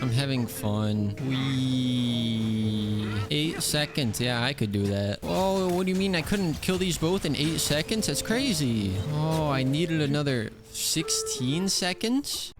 I'm having fun. Wee. 8 seconds. Yeah, I could do that. Oh, what do you mean I couldn't kill these both in 8 seconds? That's crazy. Oh, I needed another 16 seconds?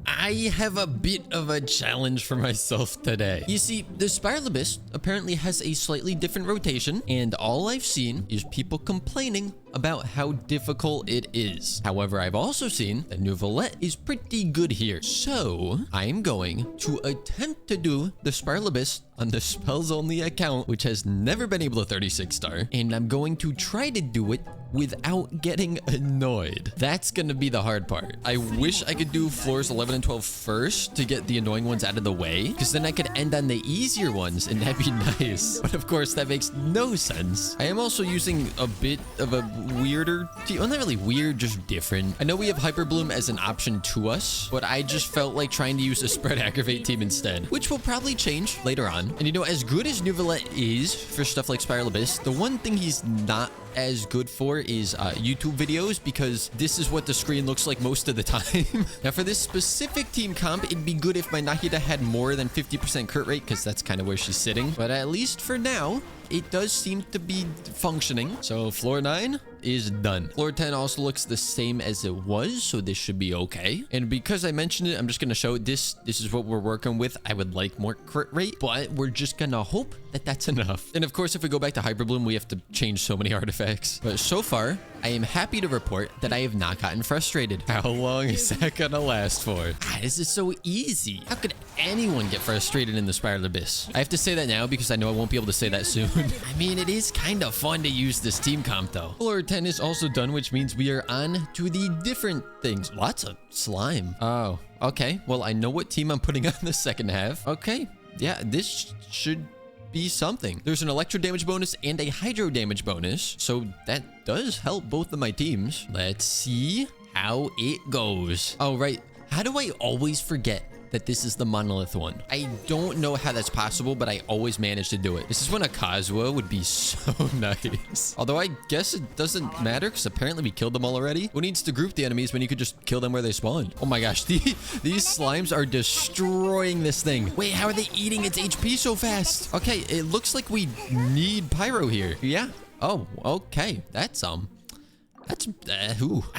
I have a bit of a challenge for myself today. You see, the Spiral Abyss apparently has a slightly different rotation, and all I've seen is people complaining about how difficult it is. However, I've also seen that Neuvillette is pretty good here. So, I'm going to attempt to do the Spiral Abyss on the Spells Only account, which has never been able to 36 star, and I'm going to try to do it without getting annoyed. That's gonna be the hard part. I wish I could do floors 11 and 12 first to get the annoying ones out of the way, because then I could end on the easier ones, and that'd be nice. But of course, that makes no sense. I am also using a bit of a weirder team. Well, not really weird, just different. I know we have Hyper Bloom as an option to us, but I just felt like trying to use a Spread Aggravate team instead, which will probably change later on. And you know, as good as Neuvillette is for stuff like Spiral Abyss, the one thing he's not as good for is YouTube videos, because this is what the screen looks like most of the time. Now, for this specific team comp, it'd be good if my Nahida had more than 50% crit rate, because that's kind of where she's sitting. But at least for now, it does seem to be functioning. So floor 9 is done. Floor 10 also looks the same as it was, so this should be okay. And because I mentioned it, I'm just gonna show this. This is what we're working with. I would like more crit rate, but we're just gonna hope that that's enough. And of course, if we go back to Hyper Bloom, we have to change so many artifacts. But so far, I am happy to report that I have not gotten frustrated. How long is that gonna last for? This is so easy. How could anyone get frustrated in the Spiral Abyss? I have to say that now because I know I won't be able to say that soon. I mean, it is kind of fun to use this team comp though. Floor 10 is also done, which means we are on to the different things. Lots of slime. Oh, okay. Well, I know what team I'm putting on the second half. Okay. Yeah, this should be something. There's an electro damage bonus and a hydro damage bonus, so that does help both of my teams. Let's see how it goes. Oh, right. How do I always forget that this is the monolith one? I don't know how that's possible, but I always manage to do it. This is when a Kazuha would be so nice. Although I guess it doesn't matter, because apparently we killed them all already. Who needs to group the enemies when you could just kill them where they spawn? Oh my gosh, these slimes are destroying this thing. Wait, how are they eating its HP so fast? Okay, it looks like we need Pyro here. Yeah. Oh, okay. That's I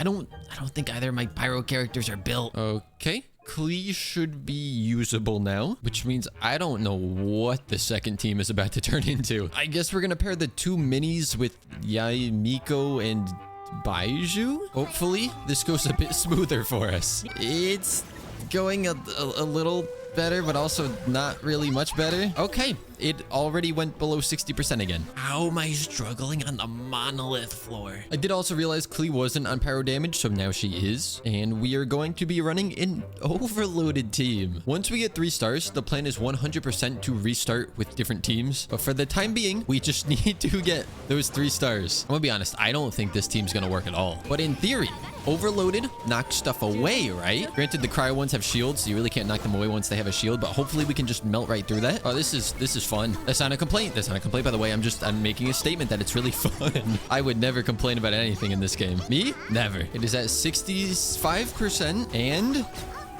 don't think either of my Pyro characters are built. Okay. Klee should be usable now, which means I don't know what the second team is about to turn into. I guess we're gonna pair the two minis with Yai, Miko, and Baiju. Hopefully, this goes a bit smoother for us. It's going a little better, but also not really much better. Okay, it already went below 60% again. How am I struggling on the monolith floor? I did also realize Klee wasn't on pyro damage, so now she is. And we are going to be running an overloaded team. Once we get 3 stars, the plan is 100% to restart with different teams. But for the time being, we just need to get those 3 stars. I'm gonna be honest, I don't think this team's gonna work at all. But in theory, overloaded knocks stuff away, right? Granted, the cryo ones have shields, so you really can't knock them away once they have a shield, but hopefully we can just melt right through that. Oh, this is fun. That's not a complaint. That's not a complaint, by the way. I'm making a statement that it's really fun. I would never complain about anything in this game. Me? Never. It is at 65%, and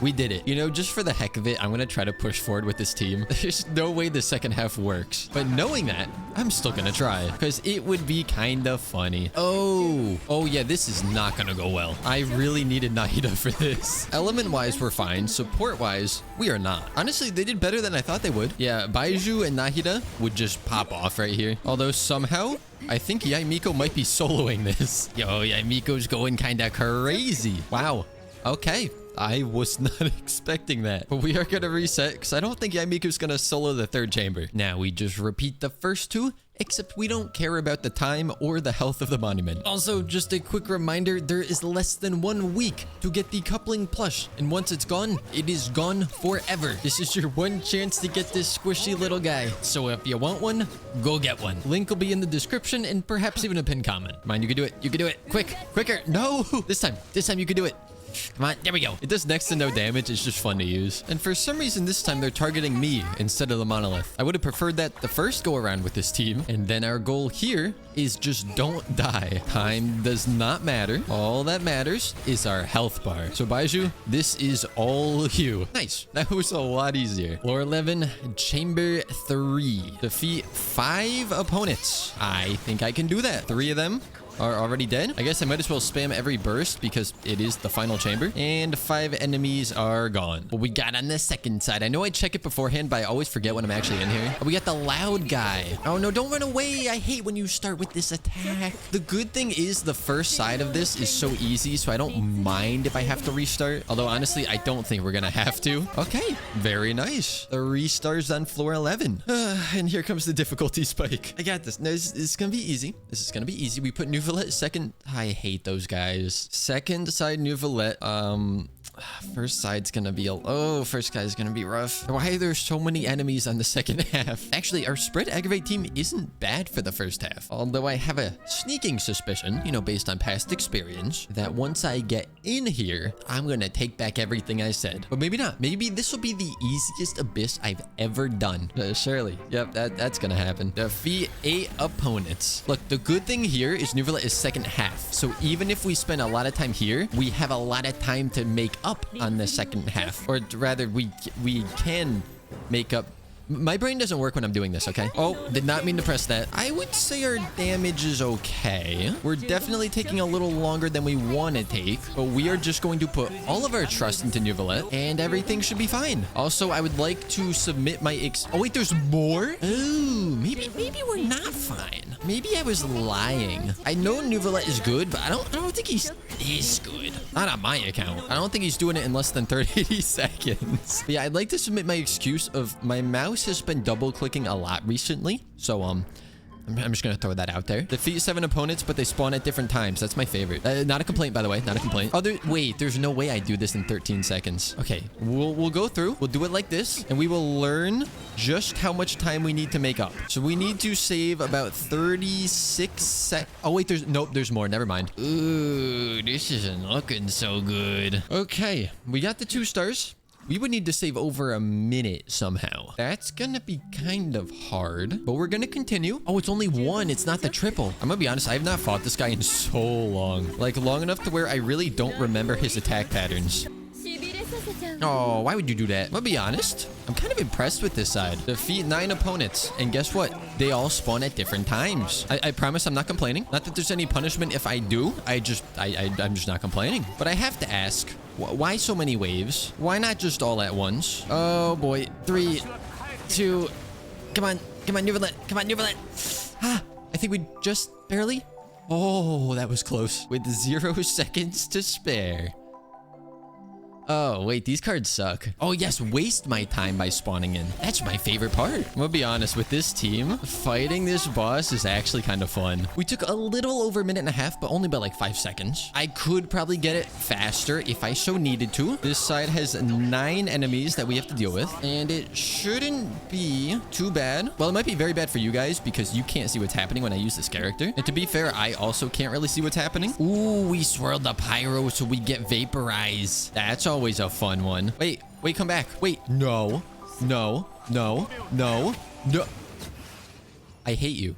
we did it. You know, just for the heck of it, I'm gonna try to push forward with this team. There's no way the second half works. But knowing that, I'm still gonna try, because it would be kind of funny. Oh yeah, this is not gonna go well. I really needed Nahida for this. Element-wise, we're fine. Support-wise, we are not. Honestly, they did better than I thought they would. Yeah, Baiju and Nahida would just pop off right here. Although somehow, I think Yaimiko might be soloing this. Yo, Yaimiko's going kind of crazy. Wow. Okay. I was not expecting that. But we are going to reset, because I don't think Yaimiko's going to solo the 3rd chamber. Now we just repeat the first 2, except we don't care about the time or the health of the monument. Also, just a quick reminder, there is less than 1 week to get the coupling plush. And once it's gone, it is gone forever. This is your one chance to get this squishy little guy. So if you want one, go get one. Link will be in the description and perhaps even a pinned comment. Mind, you can do it. You can do it. Quick, quicker. No, this time you can do it. Come on, there we go. It does next to no damage. It's just fun to use. And for some reason this time they're targeting me instead of the monolith. I would have preferred that the first go around with this team. And then our goal here is just don't die. Time does not matter. All that matters is our health bar. So Baiju, this is all you. Nice. That was a lot easier. Floor 11, chamber 3. Defeat 5 opponents. I think I can do that. 3 of them are already dead. I guess I might as well spam every burst because it is the final chamber. And 5 enemies are gone. What we got on the second side? I know I check it beforehand, but I always forget when I'm actually in here. We got the loud guy. Oh no, don't run away. I hate when you start with this attack. The good thing is the first side of this is so easy, so I don't mind if I have to restart. Although honestly, I don't think we're gonna have to. Okay, very nice. 3 stars on floor 11. And here comes the difficulty spike. I got this. No, this is gonna be easy. This is gonna be easy. We put new Valette second. I hate those guys. Second side new Valette. First side's gonna be first guy's gonna be rough. Why are there so many enemies on the second half? Actually, our spread aggravate team isn't bad for the first half. Although I have a sneaking suspicion, based on past experience, that once I get in here, I'm gonna take back everything I said. But maybe not. Maybe this will be the easiest abyss I've ever done. Surely. Yep, that's gonna happen. Defeat 8 opponents. Look, the good thing here is New Valette is second half. So even if we spend a lot of time here, we have a lot of time to make up on the second half. Or rather, we can make up. My brain doesn't work when I'm doing this, okay? Oh, did not mean to press that. I would say our damage is okay. We're definitely taking a little longer than we want to take, but we are just going to put all of our trust into New Valette, and everything should be fine. Also, I would like to submit my oh, wait, there's more? Ooh, maybe we're not fine. Maybe I was lying. I know New Valette is good, but I don't think he's this good. Not on my account. I don't think he's doing it in less than 30 seconds. But yeah, I'd like to submit my excuse of my mouse has been double clicking a lot recently. So, I'm just gonna throw that out there. Defeat 7 opponents, but they spawn at different times. That's my favorite. Not a complaint, by the way. Not a complaint. Wait, there's no way I do this in 13 seconds. Okay, we'll go through. We'll do it like this, and we will learn just how much time we need to make up. So we need to save about 36 sec. Oh wait, there's more. Never mind. Ooh, this isn't looking so good. Okay, we got the 2 stars. We would need to save over a minute somehow. That's gonna be kind of hard, but we're gonna continue. Oh, it's only 1. It's not the triple. I'm gonna be honest. I have not fought this guy in so long. Like, long enough to where I really don't remember his attack patterns. Oh, why would you do that? I'm gonna be honest. I'm kind of impressed with this side. Defeat 9 opponents. And guess what? They all spawn at different times. I promise I'm not complaining. Not that there's any punishment if I do. I'm just not complaining. But I have to ask, why so many waves? Why not just all at once? Oh boy. 3, 2. Come on. Come on, New Valette. Come on, New Valette. I think we just barely. Oh, that was close. With 0 seconds to spare. Oh, wait, these cards suck. Oh, yes, waste my time by spawning in. That's my favorite part. I'm gonna be honest, with this team, fighting this boss is actually kind of fun. We took a little over a minute and a half, but only by like 5 seconds. I could probably get it faster if I so needed to. This side has 9 enemies that we have to deal with, and it shouldn't be too bad. Well, it might be very bad for you guys because you can't see what's happening when I use this character. And to be fair, I also can't really see what's happening. Ooh, we swirled the pyro so we get vaporized. That's always a fun one. Wait, come back. Wait, no. I hate you.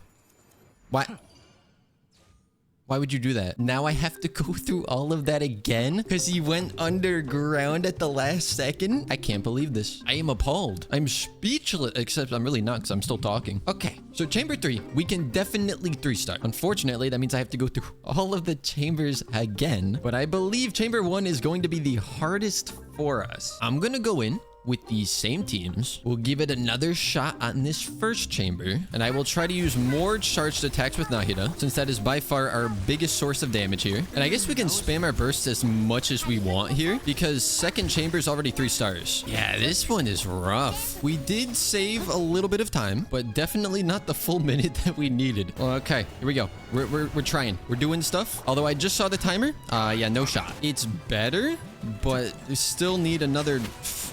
Why would you do that? Now I have to go through all of that again because he went underground at the last second? I can't believe this. I am appalled. I'm speechless, except I'm really not because I'm still talking. Okay, so chamber 3, we can definitely 3-star. Unfortunately, that means I have to go through all of the chambers again, but I believe chamber 1 is going to be the hardest for us. I'm gonna go in with these same teams. We'll give it another shot on this first chamber, and I will try to use more charged attacks with Nahida, since that is by far our biggest source of damage here. And I guess we can spam our bursts as much as we want here, because second chamber is already 3 stars. Yeah, this one is rough. We did save a little bit of time, but definitely not the full minute that we needed. Okay, here we go. We're trying. We're doing stuff. Although I just saw the timer. Yeah, no shot. It's better, but we still need another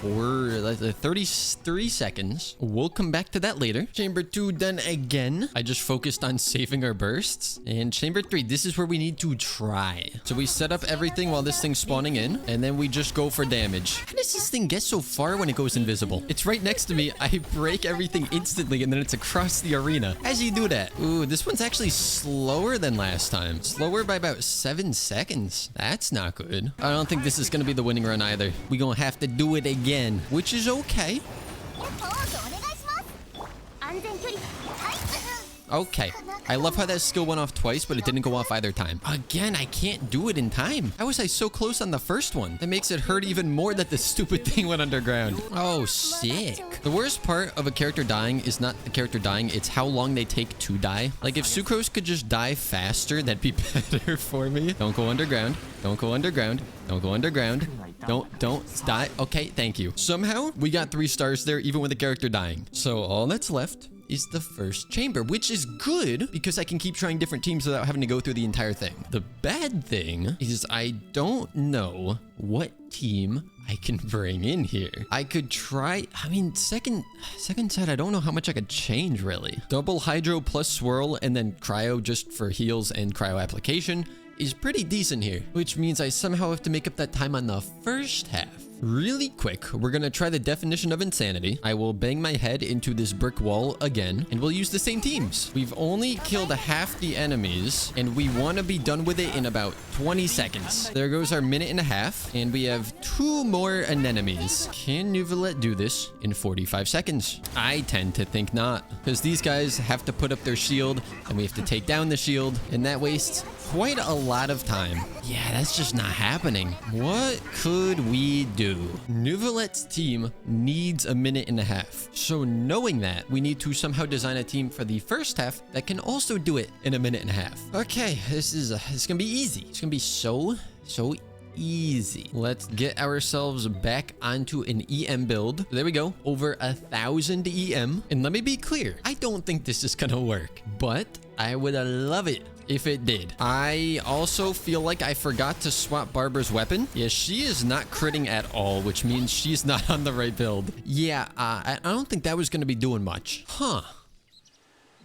for 33 seconds. We'll come back to that later. Chamber 2 done again. I just focused on saving our bursts. And chamber 3, this is where we need to try. So we set up everything while this thing's spawning in, and then we just go for damage. How does this thing get so far when it goes invisible? It's right next to me. I break everything instantly, and then it's across the arena. How does he do that? Ooh, this one's actually slower than last time. Slower by about 7 seconds. That's not good. I don't think this is going to be the winning run either. We're going to have to do it again, which is okay. Okay. I love how that skill went off twice, but it didn't go off either time. Again, I can't do it in time. How was I so close on the first one? That makes it hurt even more that the stupid thing went underground. Oh, sick. The worst part of a character dying is not the character dying, it's how long they take to die. Like, if Sucrose could just die faster, that'd be better for me. Don't go underground. Don't go underground. Don't go underground. Don't die. Okay, thank you. Somehow, we got 3 stars there, even with the character dying. So all that's left is the first chamber, which is good because I can keep trying different teams without having to go through the entire thing. The bad thing is I don't know what team I can bring in here. I could try, I mean, second set, I don't know how much I could change really. Double hydro plus swirl and then cryo just for heals and cryo application is pretty decent here, which means I somehow have to make up that time on the first half. Really quick, we're gonna try the definition of insanity. I will bang my head into this brick wall again, and we'll use the same teams. We've only killed half the enemies, and we want to be done with it in about 20 seconds. There goes our minute and a half, and we have 2 more anemones. Can Nuvolet do this in 45 seconds? I tend to think not, because these guys have to put up their shield, and we have to take down the shield, and that wastes quite a lot of time. Yeah, that's just not happening. What could we do? Nuvolet's team needs a minute and a half. So knowing that, we need to somehow design a team for the first half that can also do it in a minute and a half. Okay, this is gonna be easy. It's gonna be so easy. Let's get ourselves back onto an EM build. There we go. Over 1,000 EM. And let me be clear, I don't think this is gonna work, but I would love it if it did. I also feel like I forgot to swap Barbara's weapon. Yeah, she is not critting at all, which means she's not on the right build. Yeah, I don't think that was going to be doing much. Huh.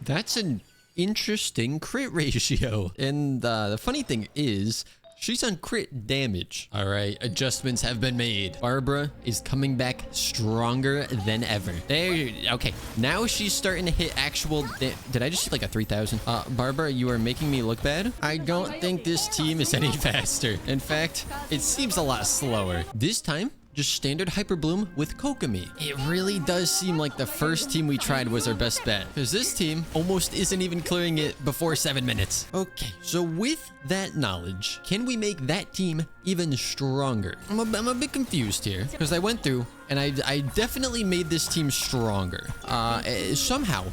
That's an interesting crit ratio. And the funny thing is, she's on crit damage. All right, adjustments have been made. Barbara is coming back stronger than ever. Okay, now she's starting to hit actual... Did I just see like a 3,000? Barbara, you are making me look bad. I don't think this team is any faster. In fact, it seems a lot slower. This time, just standard Hyper Bloom with Kokomi. It really does seem like the first team we tried was our best bet, because this team almost isn't even clearing it before 7 minutes. Okay, so with that knowledge, can we make that team even stronger? I'm a bit confused here, because I went through and I definitely made this team stronger. Somehow,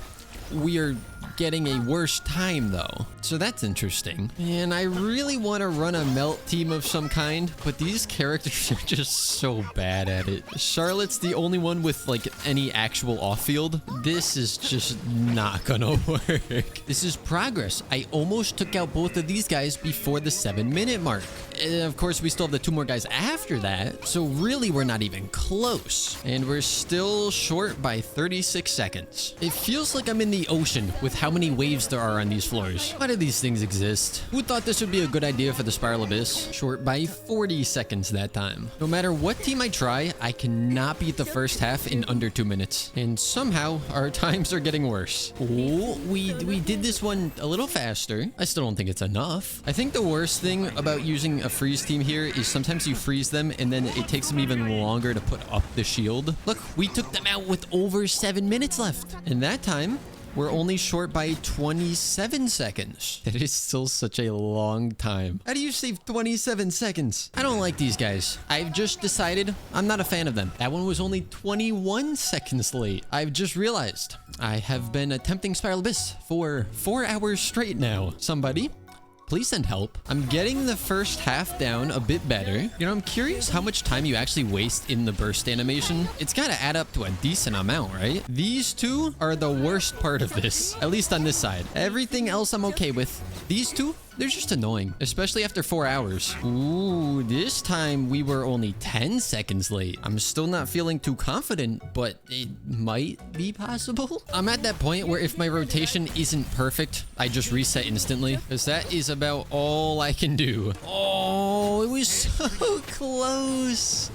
we are getting a worse time though. So that's interesting. And I really want to run a melt team of some kind, but these characters are just so bad at it. Charlotte's the only one with like any actual off-field. This is just not gonna work. This is progress. I almost took out both of these guys before the 7-minute mark. And of course, we still have the 2 more guys after that. So really, we're not even close. And we're still short by 36 seconds. It feels like I'm in the ocean with how many waves there are on these floors. Why do these things exist? Who thought this would be a good idea for the Spiral Abyss? Short by 40 seconds that time. No matter what team I try, I cannot beat the first half in under 2 minutes. And somehow, our times are getting worse. Oh, we did this one a little faster. I still don't think it's enough. I think the worst thing about using a freeze team here is sometimes you freeze them and then it takes them even longer to put up the shield. Look, we took them out with over 7 minutes left. And that time, we're only short by 27 seconds. That is still such a long time. How do you save 27 seconds? I don't like these guys. I've just decided I'm not a fan of them. That one was only 21 seconds late. I've just realized I have been attempting Spiral Abyss for 4 hours straight now. Somebody, please send help. I'm getting the first half down a bit better. You know, I'm curious how much time you actually waste in the burst animation. It's got to add up to a decent amount, right? These 2 are the worst part of this, at least on this side. Everything else I'm okay with. These 2, they're just annoying, especially after 4 hours. Ooh, this time we were only 10 seconds late. I'm still not feeling too confident, but it might be possible. I'm at that point where if my rotation isn't perfect, I just reset instantly, because that is about all I can do. Oh, it was so close.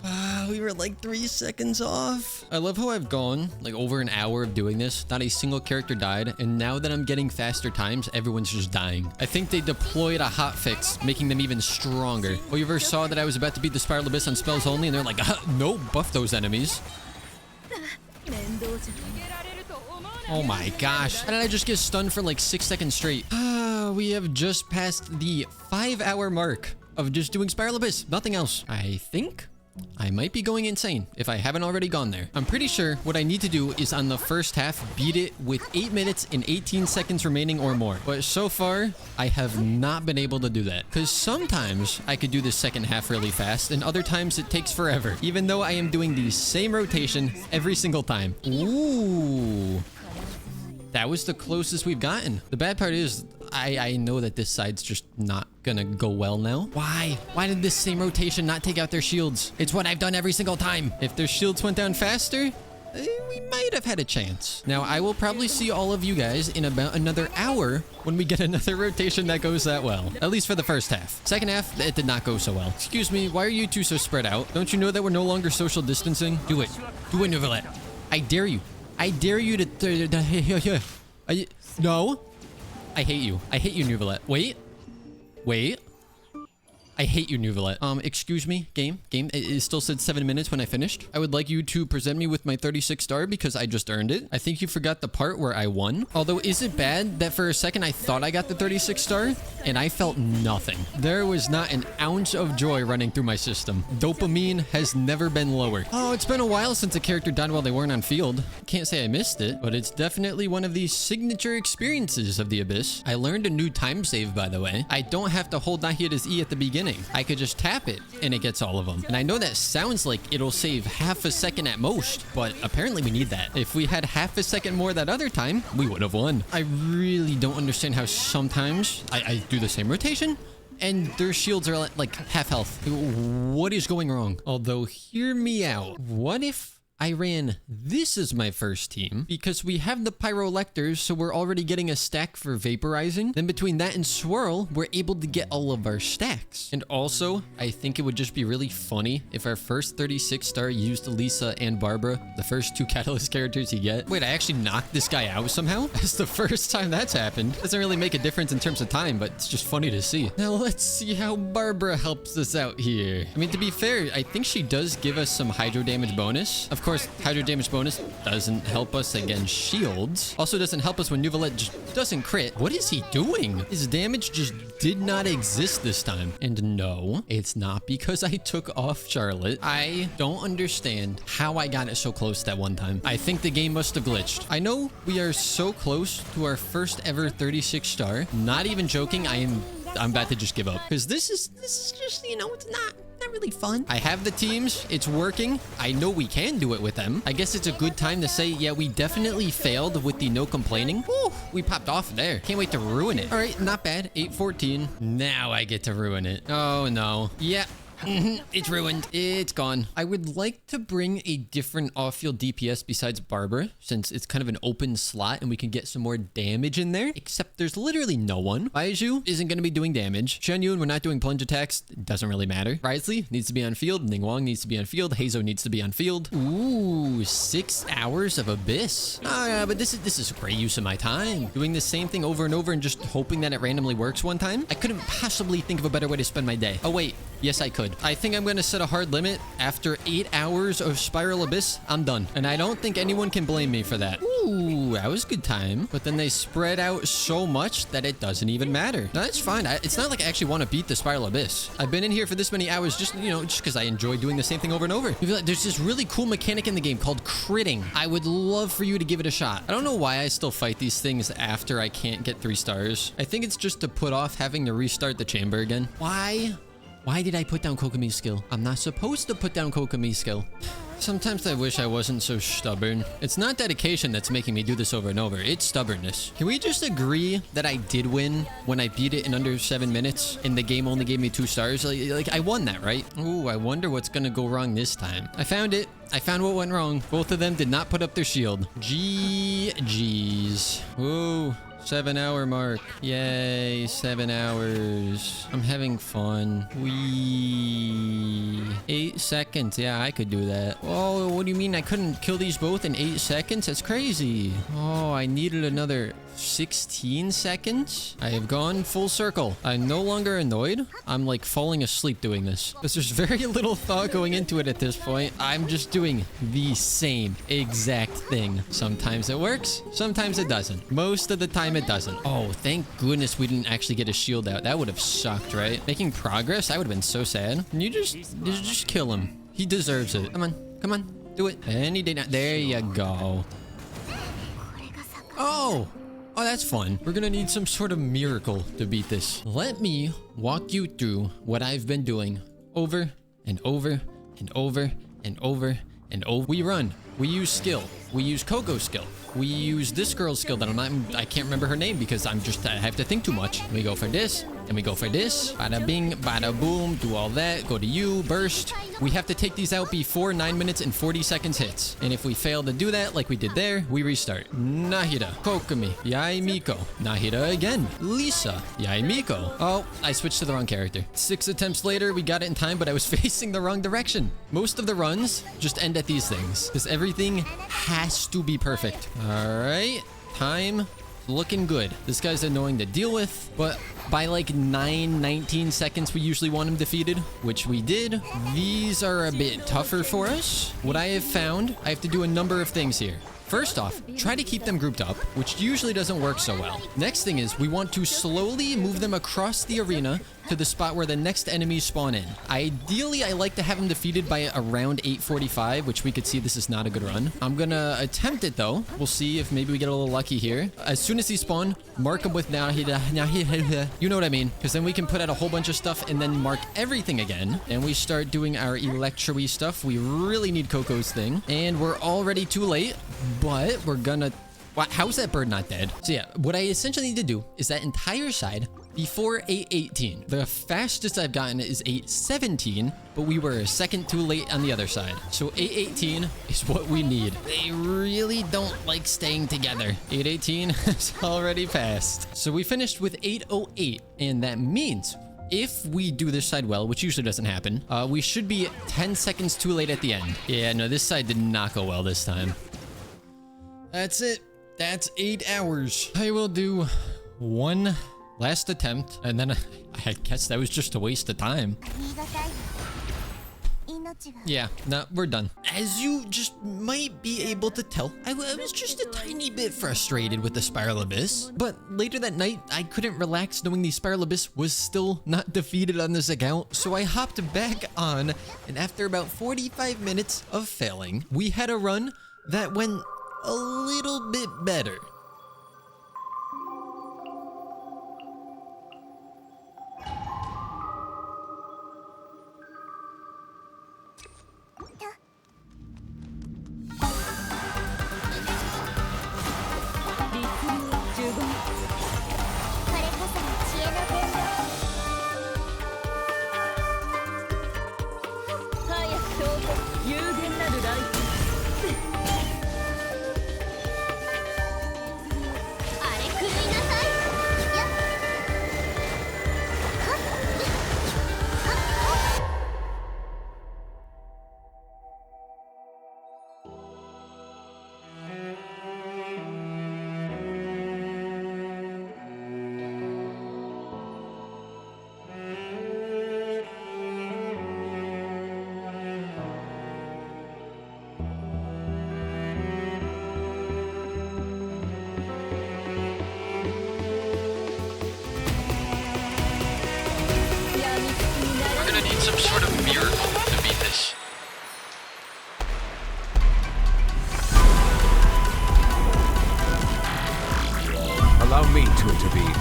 We were like 3 seconds off. I love how I've gone like over an hour of doing this. Not a single character died. And now that I'm getting faster times, everyone's just dying. I think they deployed a hotfix, making them even stronger. Oh, you ever saw that I was about to beat the Spiral Abyss on spells only? And they're like, no, buff those enemies. Oh my gosh. How did I just get stunned for like 6 seconds straight? We have just passed the 5-hour mark of just doing Spiral Abyss. Nothing else. I think I might be going insane if I haven't already gone there. I'm pretty sure what I need to do is on the first half, beat it with 8 minutes and 18 seconds remaining or more. But so far, I have not been able to do that. Because sometimes I could do the second half really fast, and other times it takes forever. Even though I am doing the same rotation every single time. Ooh. That was the closest we've gotten. The bad part is, I know that this side's just not gonna go well now. Why? Why did this same rotation not take out their shields? It's what I've done every single time. If their shields went down faster, we might have had a chance. Now, I will probably see all of you guys in about another hour when we get another rotation that goes that well. At least for the first half. Second half, it did not go so well. Excuse me, why are you two so spread out? Don't you know that we're no longer social distancing? Do it. Do it, Nouvellette. I dare you. I dare you to... No. I hate you. I hate you, Nouvellette. Wait. Wait. I hate you, Nouvellette. Excuse me, game. It still said 7 minutes when I finished. I would like you to present me with my 36 star because I just earned it. I think you forgot the part where I won. Although, is it bad that for a second I thought I got the 36 star and I felt nothing? There was not an ounce of joy running through my system. Dopamine has never been lower. Oh, it's been a while since a character died while they weren't on field. Can't say I missed it, but it's definitely one of the signature experiences of the Abyss. I learned a new time save, by the way. I don't have to hold Nahida's E at the beginning. I could just tap it and it gets all of them. And I know that sounds like it'll save half a second at most, but apparently we need that. If we had half a second more that other time, we would have won. I really don't understand how sometimes I do the same rotation and their shields are at like half health. What is going wrong? Although, hear me out. What if I ran this as my first team because we have the pyrolectors, so we're already getting a stack for vaporizing. Then between that and swirl, we're able to get all of our stacks. And also, I think it would just be really funny if our first 36 star used Lisa and Barbara, the first 2 catalyst characters you get. Wait, I actually knocked this guy out somehow? That's the first time that's happened. Doesn't really make a difference in terms of time, but it's just funny to see. Now let's see how Barbara helps us out here. I mean, to be fair, I think she does give us some hydro damage bonus. Of course, hydro damage bonus doesn't help us against shields. Also doesn't help us when Nouvellette just doesn't crit. What is he doing? His damage just did not exist this time. And no, it's not because I took off Charlotte. I don't understand how I got it so close that one time. I think the game must have glitched. I know we are so close to our first ever 36 star. Not even joking, I'm about to just give up. Because this is just, you know, it's not really fun. I have the teams. It's working. I know we can do it with them. I guess it's a good time to say, yeah, we definitely failed with the no complaining. Woo, we popped off there. Can't wait to ruin it. All right, not bad. 8-14. Now I get to ruin it. Oh, no. Yeah. It's ruined. It's gone. I would like to bring a different off-field DPS besides Barbara, since it's kind of an open slot and we can get some more damage in there, except there's literally no one. Baiju isn't going to be doing damage. Shen-Yun, we're not doing plunge attacks. It doesn't really matter. Risley needs to be on field. Ningguang needs to be on field. Hazo needs to be on field. Ooh, 6 hours of Abyss. But this is a great use of my time. Doing the same thing over and over and just hoping that it randomly works one time. I couldn't possibly think of a better way to spend my day. Oh, wait. Yes, I could. I think I'm going to set a hard limit. After 8 hours of Spiral Abyss, I'm done. And I don't think anyone can blame me for that. Ooh, that was a good time. But then they spread out so much that it doesn't even matter. No, that's fine. It's not like I actually want to beat the Spiral Abyss. I've been in here for this many hours just, you know, just because I enjoy doing the same thing over and over. There's this really cool mechanic in the game called critting. I would love for you to give it a shot. I don't know why I still fight these things after I can't get 3 stars. I think it's just to put off having to restart the chamber again. Why did I put down Kokomi's skill? I'm not supposed to put down Kokomi's skill. Sometimes I wish I wasn't so stubborn. It's not dedication that's making me do this over and over. It's stubbornness. Can we just agree that I did win when I beat it in under 7 minutes and the game only gave me 2 stars? Like I won that, right? Ooh, I wonder what's gonna go wrong this time. I found it. I found what went wrong. Both of them did not put up their shield. GG's. Ooh. 7-hour mark. Yay, 7 hours. I'm having fun. Wee. 8 seconds. Yeah, I could do that. Oh, what do you mean I couldn't kill these both in 8 seconds? That's crazy. Oh, I needed another 16 seconds. I have gone full circle. I'm no longer annoyed. I'm like falling asleep doing this because there's very little thought going into it at this point. I'm just doing the same exact thing. Sometimes it works. Sometimes it doesn't. Most of the time it doesn't. Oh, thank goodness we didn't actually get a shield out. That would have sucked, right? Making progress? I would have been so sad. Can you just kill him? He deserves it. Come on. Come on. Do it. And he did not. There you go. Oh! Oh, that's fun. We're gonna need some sort of miracle to beat this. Let me walk you through what I've been doing over and over and over and over and over. We run. We use skill. We use Coco's skill. We use this girl's skill that I can't remember her name because I have to think too much. We go for this, and we go for this. Bada bing, bada boom, do all that. Go to you, burst. We have to take these out before 9 minutes and 40 seconds hits. And if we fail to do that, like we did there, we restart. Nahida, Kokomi, Yai Miko. Nahida again. Lisa, Yai Miko. Oh, I switched to the wrong character. 6 attempts later, we got it in time, but I was facing the wrong direction. Most of the runs just end at these things because everything has to be perfect. All right, time looking good. This guy's annoying to deal with, but by like 19 seconds, we usually want him defeated, which we did. These are a bit tougher for us. What I have found, I have to do a number of things here. First off, try to keep them grouped up, which usually doesn't work so well. Next thing is we want to slowly move them across the arena to the spot where the next enemies spawn in. Ideally, I like to have them defeated by around 8:45, which we could see this is not a good run. I'm gonna attempt it though. We'll see if maybe we get a little lucky here. As soon as these spawn, mark them with Nahida. You know what I mean? Because then we can put out a whole bunch of stuff and then mark everything again. And we start doing our electro-y stuff. We really need Coco's thing. And we're already too late, but we're gonna... How's that bird not dead? So yeah, what I essentially need to do is that entire side before 8:18. The fastest I've gotten is 8:17, but we were a second too late on the other side. So 8:18 is what we need. They really don't like staying together. 8:18 is already passed. So we finished with 8:08, and that means if we do this side well, which usually doesn't happen, we should be 10 seconds too late at the end. Yeah, no, this side did not go well this time. That's it. That's 8 hours. I will do one last attempt, and then I guess that was just a waste of time. Yeah, no, we're done. As you just might be able to tell, I was just a tiny bit frustrated with the Spiral Abyss. But later that night, I couldn't relax knowing the Spiral Abyss was still not defeated on this account. So I hopped back on, and after about 45 minutes of failing, we had a run that went a little bit better. Some sort of miracle to beat this. Allow me to intervene.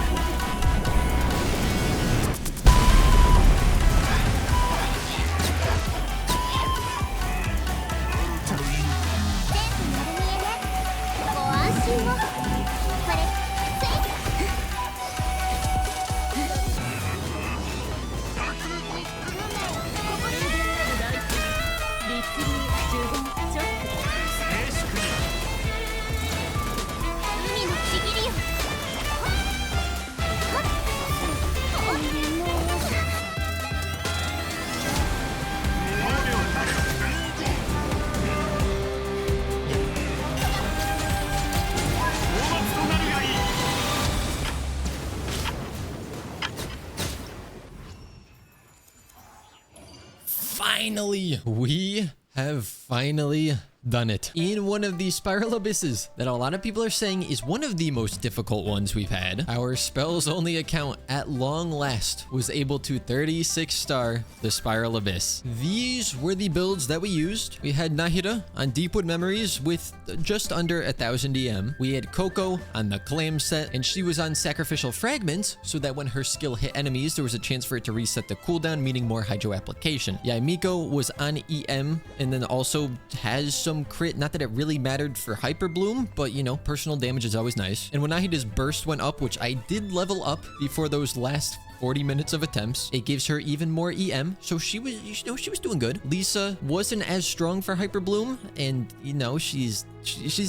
Finally, we have finally done it in one of these spiral abysses that a lot of people are saying is one of the most difficult ones we've had. Our spells only account at long last was able to 36 star the spiral abyss. These were the builds that we used. We had Nahida on Deepwood Memories with just under 1000 EM. We had Coco on the Clam set, and she was on Sacrificial Fragments so that when her skill hit enemies, there was a chance for it to reset the cooldown, meaning more hydro application. Yaimiko was on EM and then also has some crit. Not that it really mattered for Hyper Bloom, but you know, personal damage is always nice. And when Nahida's burst went up, which I did level up before those last 40 minutes of attempts, it gives her even more EM, so she was, you know, she was doing good. Lisa wasn't as strong for Hyper Bloom, and you know, she's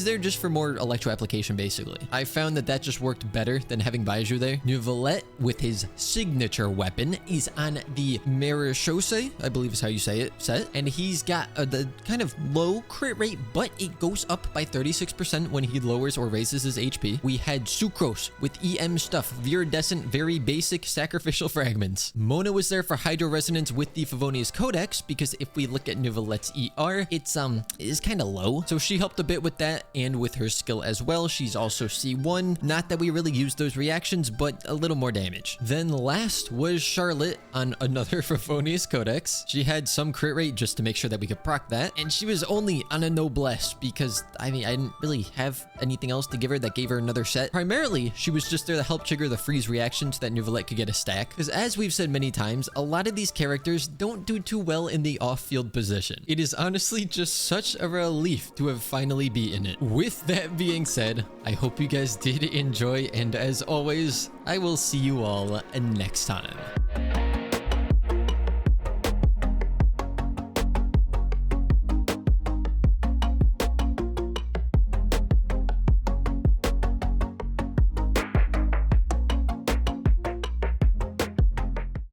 there just for more electro application, basically. I found that just worked better than having Baiju there. Neuvillette, with his signature weapon, is on the Marechaussee, I believe is how you say it, set, and he's got the kind of low crit rate, but it goes up by 36% when he lowers or raises his HP. We had Sucrose with EM stuff, Viridescent, very basic Sacrificial Fragments. Mona was there for Hydro Resonance with the Favonius Codex, because if we look at Neuvillette's ER, it is kind of low, so she helped a bit with that and with her skill as well. She's also C1. Not that we really used those reactions, but a little more damage. Then last was Charlotte on another Favonius Codex. She had some crit rate just to make sure that we could proc that, and she was only on a Noblesse because, I mean, I didn't really have anything else to give her that gave her another set. Primarily, she was just there to help trigger the freeze reaction so that Neuvillette could get a stack, because as we've said many times, a lot of these characters don't do too well in the off-field position. It is honestly just such a relief to have finally beaten it. With that being said, I hope you guys did enjoy, and as always, I will see you all next time.